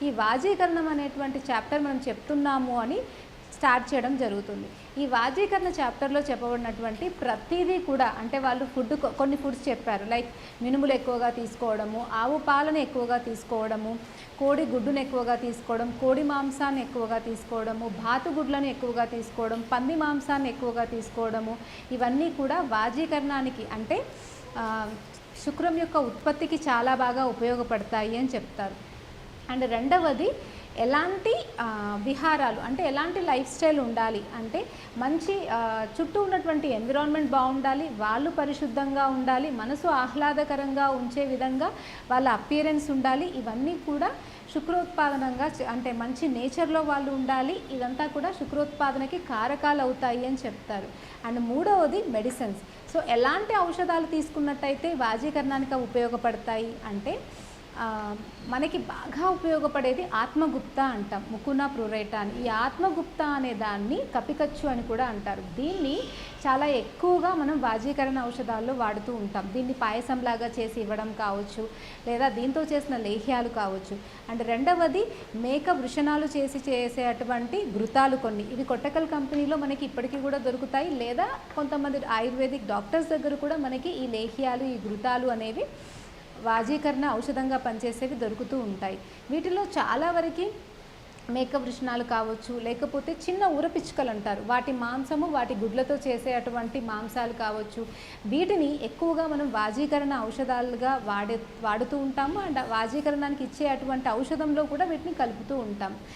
ఈ వాజీకరణం అనేటువంటి చాప్టర్ మనం చెప్తున్నాము అని స్టార్ట్ చేయడం జరుగుతుంది. ఈ వాజీకరణ చాప్టర్లో చెప్పబడినటువంటి ప్రతిదీ కూడా అంటే వాళ్ళు కొన్ని ఫుడ్స్ చెప్పారు. లైక్ మినుములు ఎక్కువగా తీసుకోవడము, ఆవు పాలను ఎక్కువగా తీసుకోవడము, కోడి గుడ్డును ఎక్కువగా తీసుకోవడం, కోడి మాంసాన్ని ఎక్కువగా తీసుకోవడము, బాతు గుడ్లను ఎక్కువగా తీసుకోవడం, పంది మాంసాన్ని ఎక్కువగా తీసుకోవడము, ఇవన్నీ కూడా వాజీకరణానికి అంటే శుక్రం యొక్క ఉత్పత్తికి చాలా బాగా ఉపయోగపడతాయి అని చెప్తారు. అండ్ రెండవది ఎలాంటి విహారాలు అంటే ఎలాంటి లైఫ్ స్టైల్ ఉండాలి అంటే మంచి చుట్టూ ఉన్నటువంటి ఎన్విరాన్మెంట్ బాగుండాలి, వాళ్ళు పరిశుద్ధంగా ఉండాలి, మనసు ఆహ్లాదకరంగా ఉంచే విధంగా వాళ్ళ అపియరెన్స్ ఉండాలి. ఇవన్నీ కూడా శుక్రోత్పాదనంగా అంటే మంచి నేచర్లో వాళ్ళు ఉండాలి. ఇదంతా కూడా శుక్రోత్పాదనకి కారకాలు అవుతాయి అని చెప్తారు. అండ్ మూడవది మెడిసిన్స్. సో ఎలాంటి ఔషధాలు తీసుకున్నట్టయితే వాజీకరణానికి ఉపయోగపడతాయి అంటే మనకి బాగా ఉపయోగపడేది ఆత్మగుప్త అంటాం, ముకునా ప్రురేటా అని. ఈ ఆత్మగుప్త అనే దాన్ని కపికచ్చు అని కూడా అంటారు. దీన్ని చాలా ఎక్కువగా మనం వాజీకరణ ఔషధాల్లో వాడుతూ ఉంటాం. దీన్ని పాయసంలాగా చేసి ఇవ్వడం కావచ్చు, లేదా దీంతో చేసిన లేహ్యాలు కావచ్చు. అండ్ రెండవది మేక వృషణాలు చేసేటువంటి ఘృతాలు కొన్ని, ఇవి కొట్టకల్ కంపెనీలో మనకి ఇప్పటికీ కూడా దొరుకుతాయి, లేదా కొంతమంది ఆయుర్వేదిక్ డాక్టర్స్ దగ్గర కూడా మనకి ఈ లేహ్యాలు ఈ ఘృతాలు అనేవి వాజీకరణ ఔషధంగా పనిచేసేవి దొరుకుతూ ఉంటాయి. వీటిలో చాలా వరకు మేక వృషణాలు కావచ్చు, లేకపోతే చిన్న ఊరపిచ్చుకలు అంటారు, వాటి మాంసము వాటి గుడ్లతో చేసే అటువంటి మాంసాలు కావచ్చు. వీటిని ఎక్కువగా మనం వాజీకరణ ఔషధాలుగా వాడుతూ ఉంటాము. అండ్ వాజీకరణానికి ఇచ్చే అటువంటి ఔషధంలో కూడా వీటిని కలుపుతూ ఉంటాం.